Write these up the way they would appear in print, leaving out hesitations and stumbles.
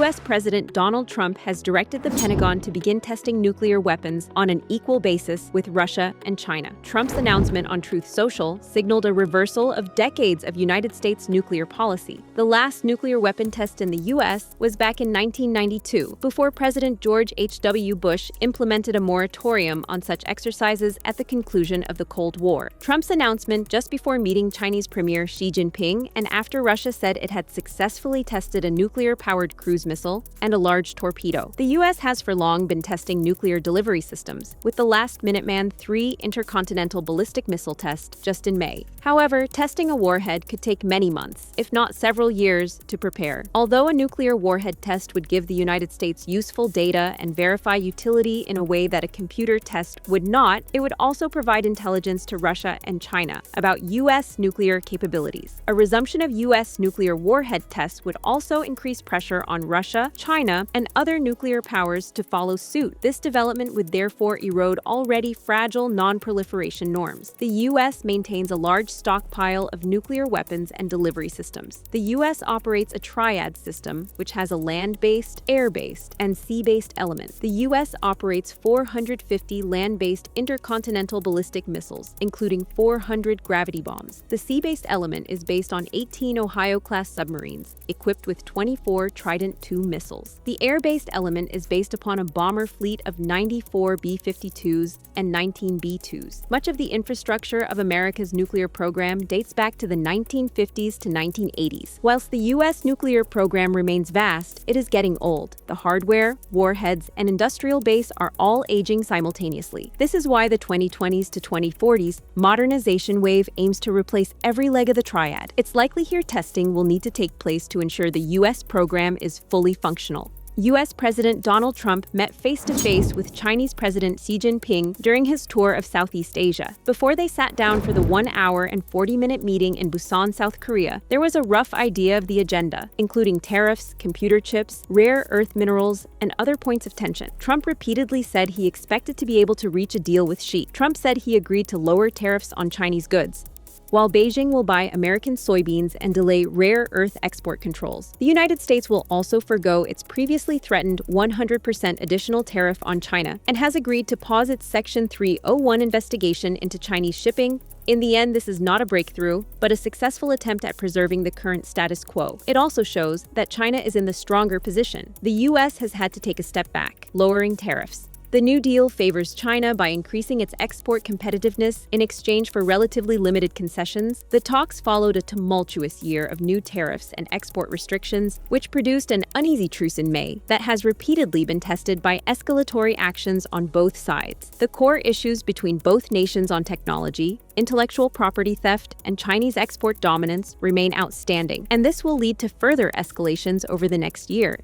U.S. President Donald Trump has directed the Pentagon to begin testing nuclear weapons on an equal basis with Russia and China. Trump's announcement on Truth Social signaled a reversal of decades of United States nuclear policy. The last nuclear weapon test in the U.S. was back in 1992, before President George H.W. Bush implemented a moratorium on such exercises at the conclusion of the Cold War. Trump's announcement just before meeting Chinese Premier Xi Jinping and after Russia said it had successfully tested a nuclear-powered cruise missile and a large torpedo. The U.S. has for long been testing nuclear delivery systems, with the last Minuteman III intercontinental ballistic missile test just in May. However, testing a warhead could take many months, if not several years, to prepare. Although a nuclear warhead test would give the United States useful data and verify utility in a way that a computer test would not, it would also provide intelligence to Russia and China about U.S. nuclear capabilities. A resumption of U.S. nuclear warhead tests would also increase pressure on Russia, China, and other nuclear powers to follow suit. This development would therefore erode already fragile non-proliferation norms. The U.S. maintains a large stockpile of nuclear weapons and delivery systems. The U.S. operates a triad system, which has a land-based, air-based, and sea-based element. The U.S. operates 450 land-based intercontinental ballistic missiles, including 400 gravity bombs. The sea-based element is based on 18 Ohio-class submarines, equipped with 24 Trident II missiles. The air-based element is based upon a bomber fleet of 94 B-52s and 19 B-2s. Much of the infrastructure of America's nuclear program dates back to the 1950s to 1980s. Whilst the U.S. nuclear program remains vast, it is getting old. The hardware, warheads, and industrial base are all aging simultaneously. This is why the 2020s to 2040s modernization wave aims to replace every leg of the triad. It's likely here testing will need to take place to ensure the U.S. program is fully functional. U.S. President Donald Trump met face-to-face with Chinese President Xi Jinping during his tour of Southeast Asia. Before they sat down for the 1-hour and 40-minute meeting in Busan, South Korea, there was a rough idea of the agenda, including tariffs, computer chips, rare earth minerals, and other points of tension. Trump repeatedly said he expected to be able to reach a deal with Xi. Trump said he agreed to lower tariffs on Chinese goods, while Beijing will buy American soybeans and delay rare earth export controls. The United States will also forgo its previously threatened 100% additional tariff on China and has agreed to pause its Section 301 investigation into Chinese shipping. In the end, this is not a breakthrough, but a successful attempt at preserving the current status quo. It also shows that China is in the stronger position. The U.S. has had to take a step back, lowering tariffs. The New Deal favors China by increasing its export competitiveness in exchange for relatively limited concessions. The talks followed a tumultuous year of new tariffs and export restrictions, which produced an uneasy truce in May that has repeatedly been tested by escalatory actions on both sides. The core issues between both nations on technology, intellectual property theft, and Chinese export dominance remain outstanding, and this will lead to further escalations over the next year.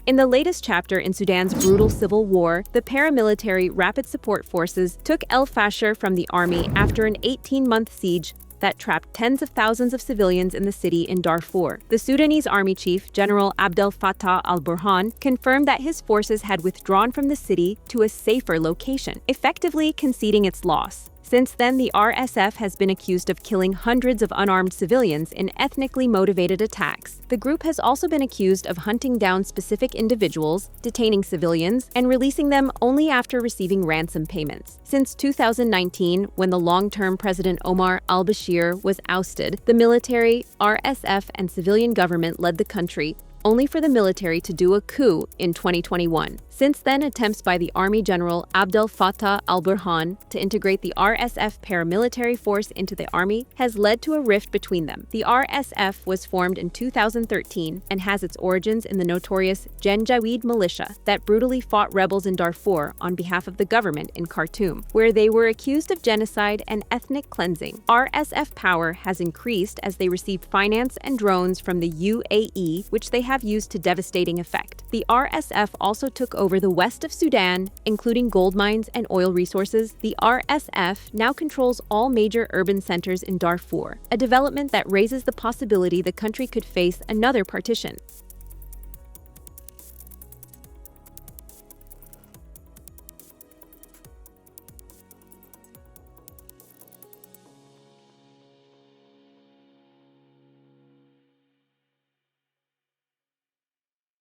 In the latest chapter in Sudan's brutal civil war, the paramilitary Rapid Support Forces took El Fasher from the army after an 18-month siege that trapped tens of thousands of civilians in the city in Darfur. The Sudanese army chief, General Abdel Fattah al-Burhan, confirmed that his forces had withdrawn from the city to a safer location, effectively conceding its loss. Since then, the RSF has been accused of killing hundreds of unarmed civilians in ethnically motivated attacks. The group has also been accused of hunting down specific individuals, detaining civilians, and releasing them only after receiving ransom payments. Since 2019, when the long-term President Omar al-Bashir was ousted, the military, RSF, and civilian government led the country, only for the military to do a coup in 2021. Since then, attempts by the Army General Abdel Fattah al-Burhan to integrate the RSF paramilitary force into the army has led to a rift between them. The RSF was formed in 2013 and has its origins in the notorious Janjaweed militia that brutally fought rebels in Darfur on behalf of the government in Khartoum, where they were accused of genocide and ethnic cleansing. RSF power has increased as they received finance and drones from the UAE, which they have used to devastating effect. The RSF also took over the west of Sudan, including gold mines and oil resources. The RSF now controls all major urban centers in Darfur, a development that raises the possibility the country could face another partition.